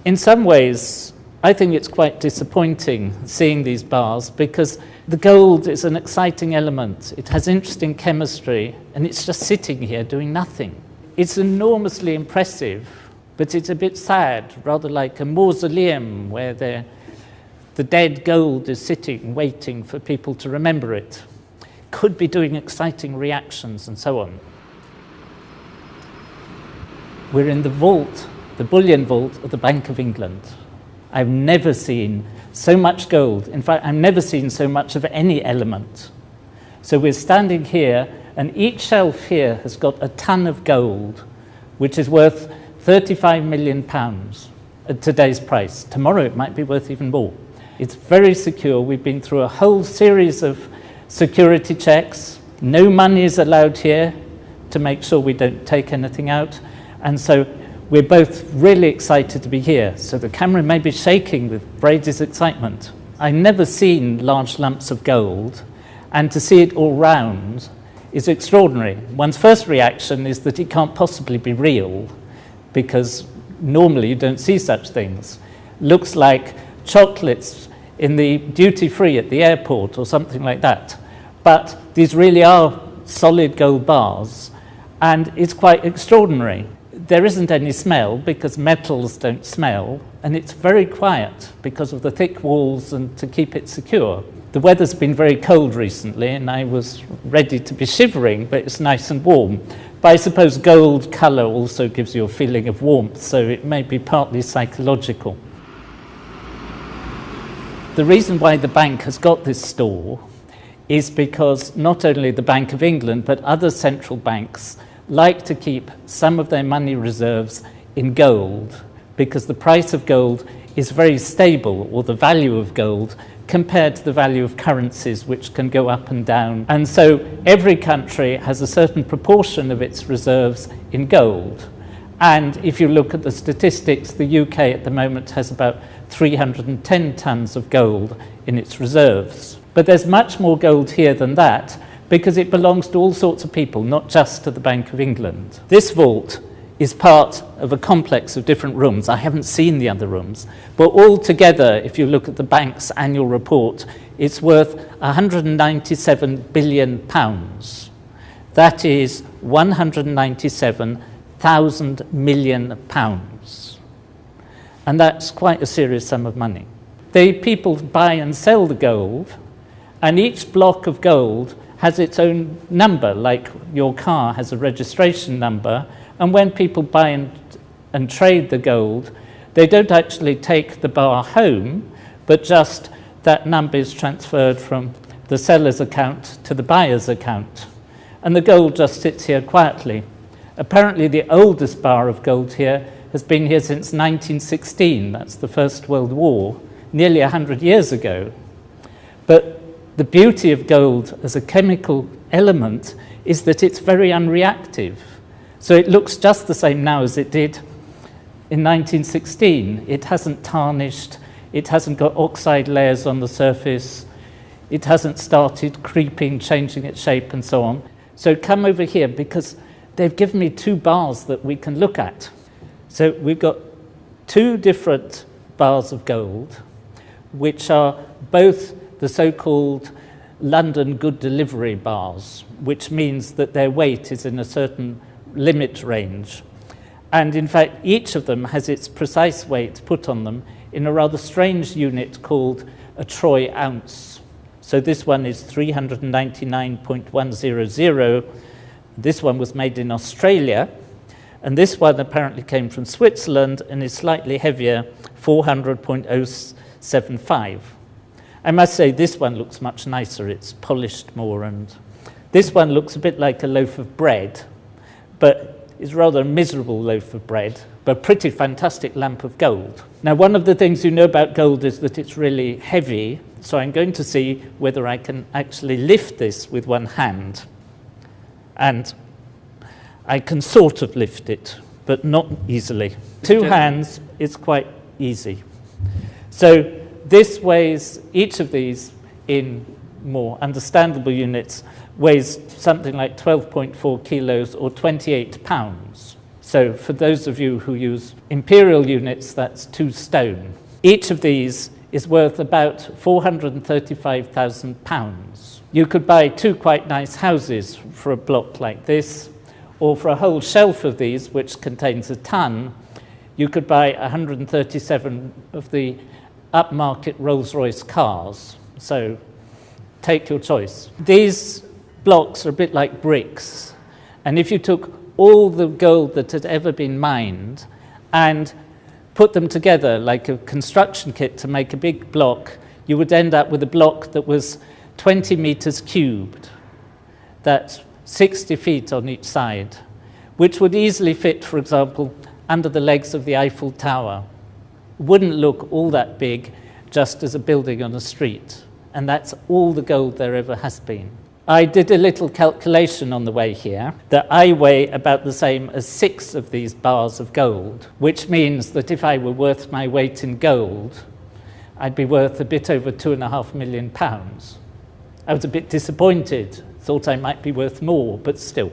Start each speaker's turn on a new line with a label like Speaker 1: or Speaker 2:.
Speaker 1: In some ways, I think it's quite disappointing seeing these bars because the gold is an exciting element. It has interesting chemistry, and it's just sitting here doing nothing. It's enormously impressive, but it's a bit sad, rather like a mausoleum where the dead gold is sitting, waiting for people to remember it. Could be doing exciting reactions and so on. We're in the vault, the bullion vault of the Bank of England. I've never seen so much gold. In fact, I've never seen so much of any element. So we're standing here, and each shelf here has got a ton of gold, which is worth £35 million at today's price. Tomorrow it might be worth even more. It's very secure. We've been through a whole series of security checks. No money is allowed here to make sure we don't take anything out. And so we're both really excited to be here. So the camera may be shaking with Brady's excitement. I've never seen large lumps of gold, and to see it all round is extraordinary. One's first reaction is that it can't possibly be real, because normally you don't see such things. Looks like chocolates in the duty-free at the airport or something like that. But these really are solid gold bars, and it's quite extraordinary. There isn't any smell because metals don't smell, and it's very quiet because of the thick walls and to keep it secure. The weather's been very cold recently, and I was ready to be shivering, but it's nice and warm. But I suppose gold colour also gives you a feeling of warmth, so it may be partly psychological. The reason why the bank has got this store is because not only the Bank of England, but other central banks like to keep some of their money reserves in gold, because the price of gold is very stable, or the value of gold, compared to the value of currencies, which can go up and down. And so every country has a certain proportion of its reserves in gold. And if you look at the statistics, the UK at the moment has about 310 tons of gold in its reserves. But there's much more gold here than that, because it belongs to all sorts of people, not just to the Bank of England. This vault is part of a complex of different rooms. I haven't seen the other rooms, but all together, if you look at the bank's annual report, it's worth £197 billion. That is £197,000 million. And that's quite a serious sum of money. The people buy and sell the gold, and each block of gold has its own number, like your car has a registration number. And when people buy and trade the gold, they don't actually take the bar home, but just that number is transferred from the seller's account to the buyer's account. And the gold just sits here quietly. Apparently the oldest bar of gold here has been here since 1916. That's the First World War, nearly 100 years ago. But the beauty of gold as a chemical element is that it's very unreactive. So it looks just the same now as it did in 1916. It hasn't tarnished, it hasn't got oxide layers on the surface, it hasn't started creeping, changing its shape and so on. So come over here, because they've given me two bars that we can look at. So we've got two different bars of gold, which are both the so-called London Good Delivery bars, which means that their weight is in a certain limit range. And in fact, each of them has its precise weight put on them in a rather strange unit called a troy ounce. So this one is 399.100. This one was made in Australia, and this one apparently came from Switzerland and is slightly heavier, 400.075. I must say this one looks much nicer, it's polished more, and this one looks a bit like a loaf of bread, but it's rather a miserable loaf of bread, but a pretty fantastic lump of gold. Now, one of the things you know about gold is that it's really heavy, so I'm going to see whether I can actually lift this with one hand. And I can sort of lift it, but not easily. Two hands is quite easy. So this weighs, each of these in more understandable units, weighs something like 12.4 kilos or 28 pounds. So for those of you who use imperial units, that's 2 stone. Each of these is worth about £435,000. You could buy 2 quite nice houses for a block like this, or for a whole shelf of these, which contains a ton, you could buy 137 of the upmarket Rolls-Royce cars. So take your choice. These blocks are a bit like bricks, and if you took all the gold that had ever been mined and put them together like a construction kit to make a big block, you would end up with a block that was 20 meters cubed. That's 60 feet on each side, which would easily fit, for example, under the legs of the Eiffel Tower. Wouldn't look all that big just as a building on a street. And that's all the gold there ever has been. I did a little calculation on the way here that I weigh about the same as 6 of these bars of gold, which means that if I were worth my weight in gold, I'd be worth a bit over £2.5 million. I was a bit disappointed, thought I might be worth more, but still.